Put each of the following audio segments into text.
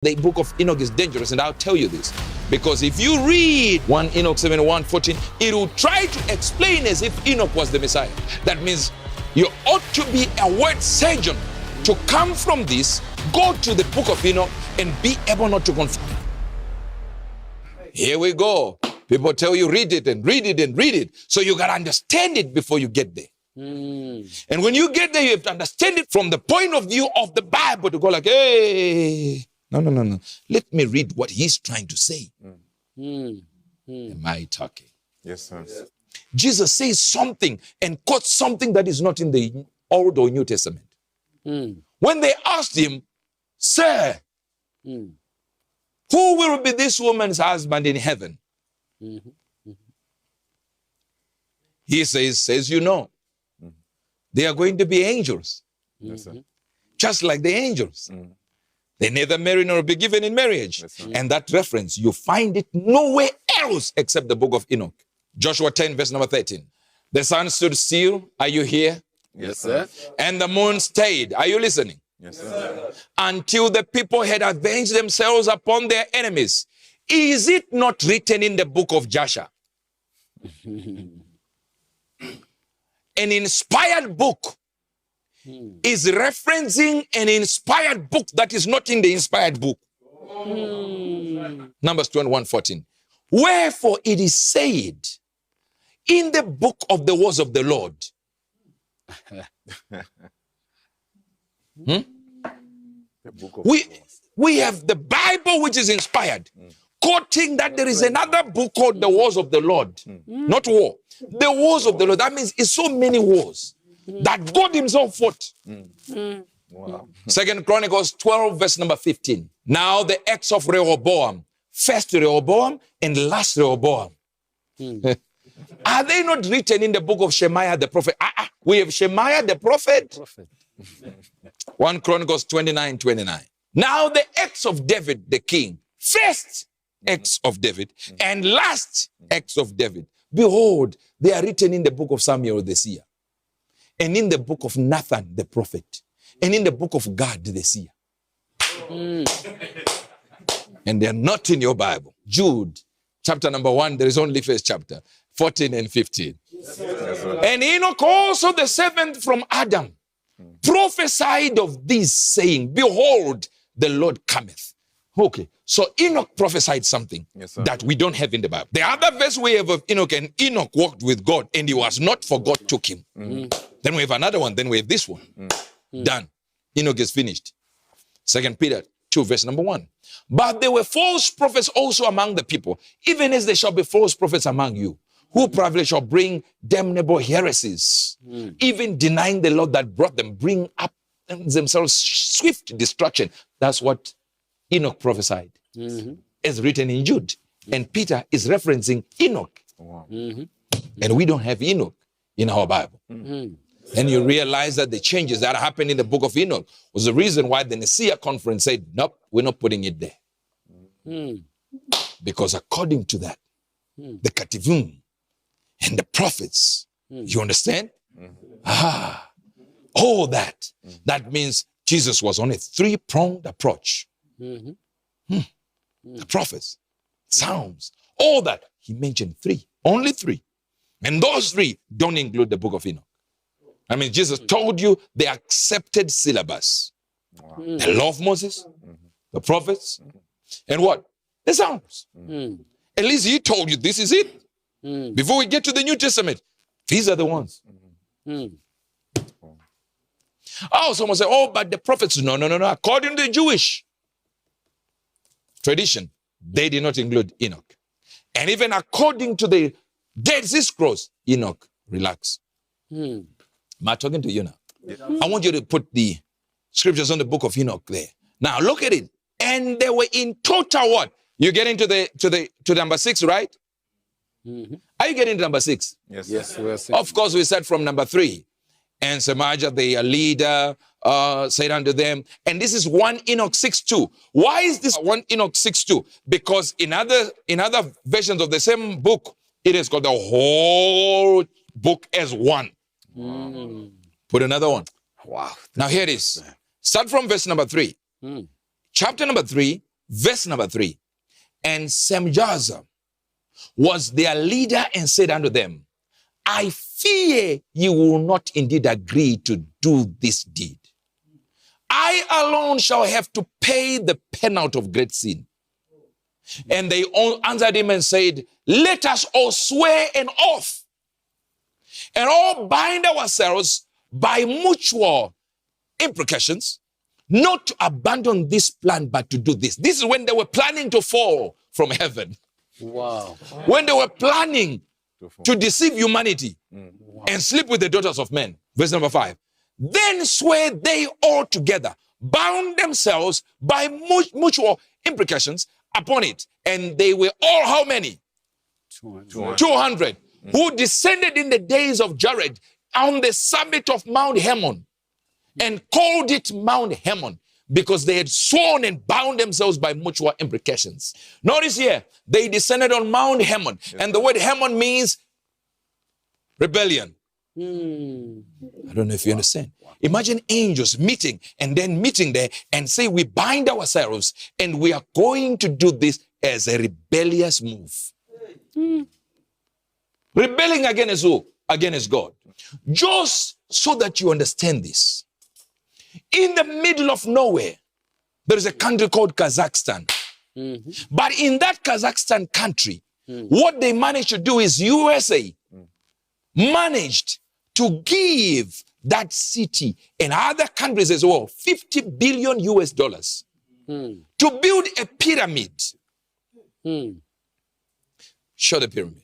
The book of Enoch is dangerous, and I'll tell you this. Because if you read 1 Enoch 7:1-14, it will try to explain as if Enoch was the Messiah. That means you ought to be a word surgeon to come from this, go to the book of Enoch, and be able not to confirm. Here we go. People tell you read it and read it and read it. So you got to understand it before you get there. And when you get there, you have to understand it from the point of view of the Bible to go like, hey, no. Let me read what he's trying to say. Am I talking? Yes, sir. Jesus says something and quotes something that is not in the Old or New Testament. When they asked him, sir, who will be this woman's husband in heaven? He says, you know, they are going to be angels. Yes, sir. Just like the angels. They neither marry nor be given in marriage. Yes, sir. And that reference, you find it nowhere else except the book of Enoch. Joshua 10, verse number 13. The sun stood still. Are you here? Yes, sir. And the moon stayed. Are you listening? Yes, sir. Until the people had avenged themselves upon their enemies. Is it not written in the book of Joshua? An inspired book is referencing an inspired book that is not in the inspired book. Numbers 21:14. Wherefore it is said in the book of the words of the Lord. The book of We have the Bible which is inspired, quoting that there is another book called the wars of the Lord. Not war. The wars of the Lord. That means it's so many wars that God himself fought. Wow. 2 Chronicles 12, verse number 15. Now the acts of Rehoboam, first Rehoboam and last Rehoboam. Are they not written in the book of Shemaiah the prophet? We have Shemaiah the prophet. 1 Chronicles 29:29. Now the acts of David the king, first acts of David and last acts of David. Behold, they are written in the book of Samuel the seer, and in the book of Nathan the prophet, and in the book of Gad the seer. And they're not in your Bible. Jude, chapter number 1, there is only first chapter, 14 and 15. And Enoch also the seventh from Adam prophesied of this, saying, behold, the Lord cometh. Okay, so Enoch prophesied something that we don't have in the Bible. The other verse we have of Enoch, and Enoch walked with God, and he was not, for God took him. Then we have another one, then we have this one. Done. Enoch is finished. 2 Peter 2, verse number 1. But there were false prophets also among the people, even as there shall be false prophets among you, who probably shall bring damnable heresies, even denying the Lord that brought them, bring up themselves swift destruction. That's what Enoch prophesied, as written in Jude. And Peter is referencing Enoch. Wow. And we don't have Enoch in our Bible. And you realize that the changes that happened in the book of Enoch was the reason why the Nicaea conference said, nope, we're not putting it there. Because according to that, the Ketuvim and the prophets, you understand? All that. That means Jesus was on a three-pronged approach. The prophets, Psalms, all that. He mentioned three, only three. And those three don't include the book of Enoch. I mean, Jesus told you the accepted syllabus. The law of Moses, the prophets, and what? The Psalms. At least he told you this is it. Before we get to the New Testament, these are the ones. Oh, someone say, oh, but the prophets. No. According to the Jewish tradition, they did not include Enoch. And even according to the Dead Sea Scrolls, Enoch, relax. Am I talking to you now? I want you to put the scriptures on the book of Enoch there. Now look at it. And they were in total what? You get into to number 6, right? Are you getting to number 6? Yes. We are Of course, we said from number 3. And Samaja, the leader, said unto them, and this is 1 Enoch 6:2. Why is this 1 Enoch 6:2? Because in other versions of the same book, it is called the whole book as one. Put another one. Wow. Now here it is. Start from verse number 3. Chapter number 3, Verse number 3. And Semjaza was their leader and said unto them, I fear you will not indeed agree to do this deed. I alone shall have to pay the penalty of great sin. And they all answered him and said, let us all swear an oath and all bind ourselves by mutual imprecations, not to abandon this plan, but to do this. This is when they were planning to fall from heaven. Wow. When they were planning to deceive humanity and sleep with the daughters of men. Verse number 5. Then swear they all together, bound themselves by mutual imprecations upon it. And they were all how many? 200. Who descended in the days of Jared on the summit of Mount Hermon and called it Mount Hermon because they had sworn and bound themselves by mutual imprecations. Notice here, they descended on Mount Hermon. And the word Hermon means rebellion. I don't know if you understand. Imagine angels meeting and then meeting there and say, we bind ourselves and we are going to do this as a rebellious move. Rebelling against who? Against God. Just so that you understand this. In the middle of nowhere, there is a country called Kazakhstan. But in that Kazakhstan country, what they managed to do is USA managed to give that city and other countries as well 50 billion US dollars to build a pyramid. Show the pyramid.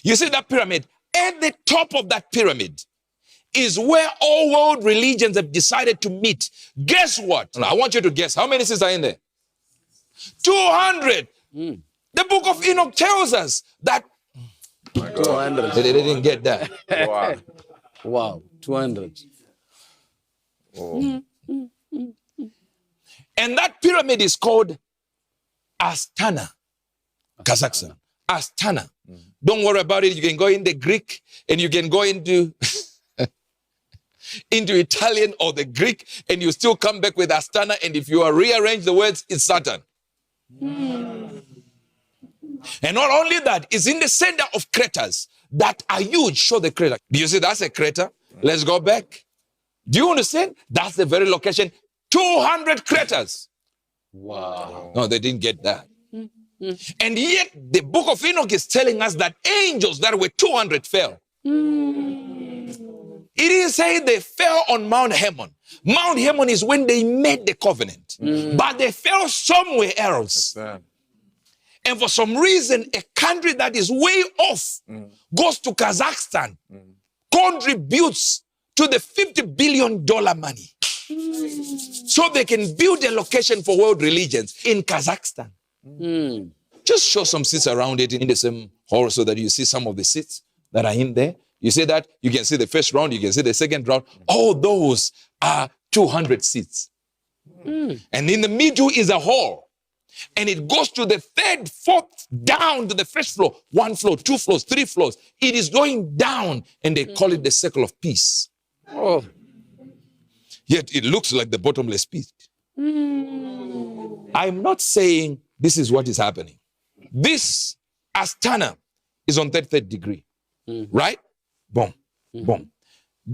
You see that pyramid? At the top of that pyramid is where all world religions have decided to meet. Guess what? I want you to guess. How many seats are in there? 200. The book of Enoch tells us that 200. they didn't get that. Wow. Wow. 200. Oh. And that pyramid is called Astana, Kazakhstan. Astana. Don't worry about it. You can go in the Greek and you can go into Italian or the Greek and you still come back with Astana. And if you rearrange the words, it's Saturn. And not only that, it's in the center of craters that are huge. Show the crater. Do you see that's a crater? Let's go back. Do you understand? That's the very location. 200 craters. Wow. No, they didn't get that. And yet, the book of Enoch is telling us that angels that were 200 fell. It didn't say they fell on Mount Hermon. Mount Hermon is when they made the covenant. But they fell somewhere else. And for some reason, a country that is way off goes to Kazakhstan, contributes to the $50 billion money. So they can build a location for world religions in Kazakhstan. Just show some seats around it in the same hall so that you see some of the seats that are in there. You see that? You can see the first round, you can see the second round. All those are 200 seats. And in the middle is a hall. And it goes to the third, fourth, down to the first floor. 1 floor, 2 floors, 3 floors. It is going down and they call it the circle of peace. Oh. Yet it looks like the bottomless pit. I'm not saying this is what is happening. This Astana is on 33rd degree. Right? Boom. Boom.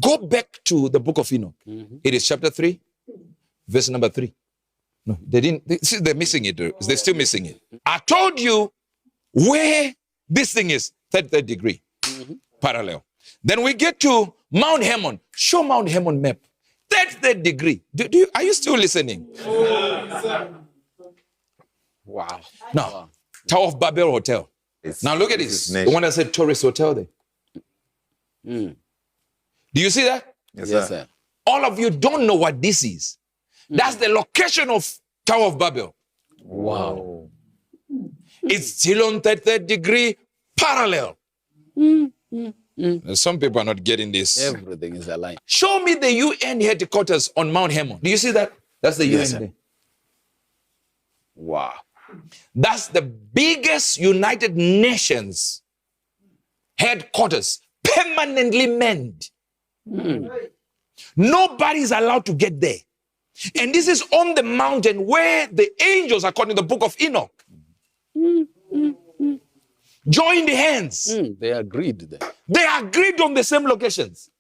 Go back to the book of Enoch. It is chapter 3, verse number 3. No, they didn't. They're missing it. They're still missing it. I told you where this thing is, 33rd degree, parallel. Then we get to Mount Hermon. Show Mount Hermon map. 33rd degree. Are you still listening? Wow. Now, Tower of Babel Hotel. Now look at this. The one that said tourist hotel there. Do you see that? Yes, sir. All of you don't know what this is. That's the location of Tower of Babel. Wow. It's still on 33rd degree, parallel. Some people are not getting this. Everything is aligned. Show me the UN headquarters on Mount Hermon. Do you see that? That's the UN there. Wow. That's the biggest United Nations headquarters, permanently manned. Nobody's allowed to get there. And this is on the mountain where the angels, according to the book of Enoch, joined hands. They agreed there. They agreed on the same locations.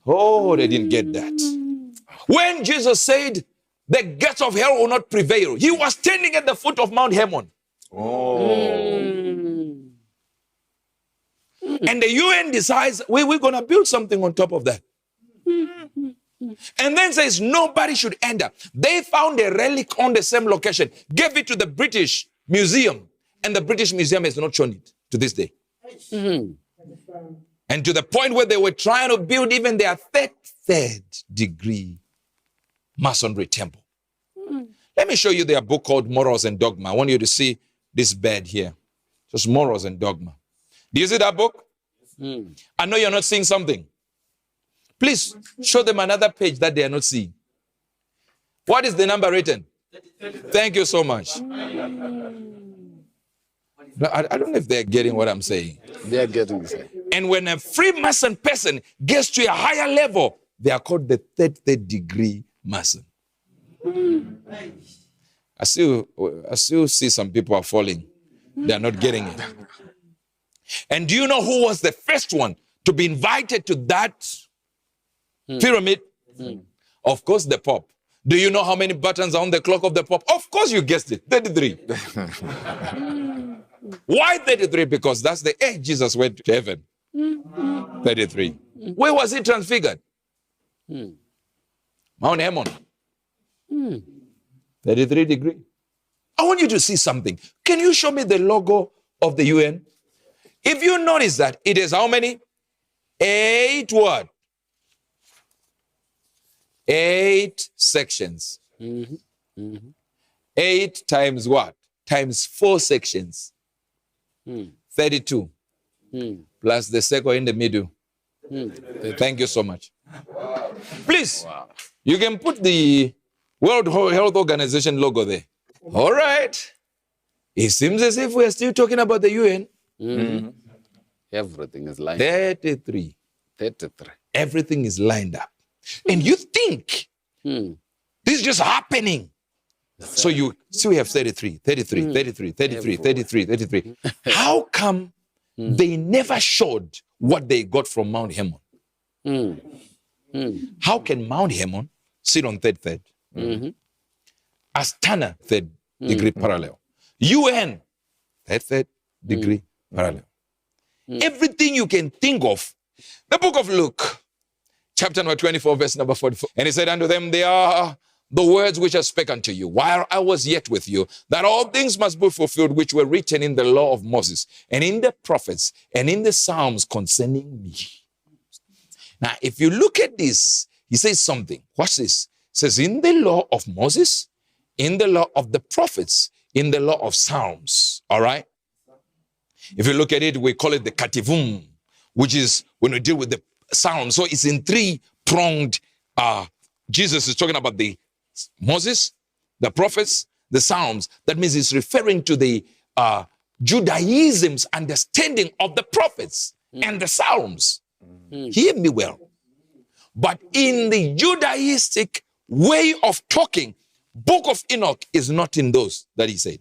Oh, they didn't get that. When Jesus said, the gates of hell will not prevail, he was standing at the foot of Mount Hermon. And the UN decides, we're going to build something on top of that. And then says, nobody should enter. They found a relic on the same location, gave it to the British Museum, and the British Museum has not shown it to this day. And to the point where they were trying to build even their third degree masonry temple. Let me show you their book called Morals and Dogma. I want you to see this bed here. Just Morals and Dogma. Do you see that book? I know you're not seeing something. Please show them another page that they are not seeing. What is the number written? Thank you so much. I don't know if they're getting what I'm saying. They are getting it. And when a Freemason person gets to a higher level, they are called the third degree Mason. I still see some people are falling. They are not getting it. And do you know who was the first one to be invited to that pyramid? Of course, the Pope. Do you know how many buttons are on the clock of the Pope? Of course, you guessed it. 33. Why 33? Because that's the age Jesus went to heaven. 33. Where was he transfigured? Mount Hermon. 33 degree. I want you to see something. Can you show me the logo of the UN? If you notice that it is how many? 8 what? 8 sections. 8 times what? Times 4 sections. 32. Plus the circle in the middle. Thank you so much. Please, you can put the World Health Organization logo there. All right. It seems as if we are still talking about the UN. Everything is lined 33. 33. Everything is lined up. And you think this is just happening. So you see we have 33, 33, 33, 33, 33, 33. How come they never showed what they got from Mount Hermon? How can Mount Hermon sit on third? Astana, third degree parallel. UN, third degree parallel. Everything you can think of. The book of Luke, chapter number 24, verse number 44. And he said unto them, they are the words which I spake unto you while I was yet with you, that all things must be fulfilled which were written in the law of Moses and in the prophets and in the Psalms concerning me. Now, if you look at this, he says something. Watch this. It says, in the law of Moses, in the law of the prophets, in the law of Psalms. All right? If you look at it, we call it the kativum, which is when we deal with the Psalms. So it's in 3-pronged. Jesus is talking about the Moses, the prophets, the Psalms. That means he's referring to the Judaism's understanding of the prophets and the Psalms. Hear me well. But in the Judaistic way of talking, Book of Enoch is not in those that he said.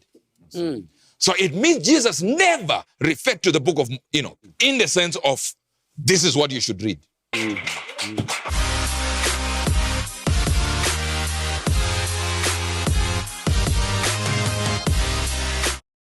So it means Jesus never referred to the book of Enoch in the sense of this is what you should read.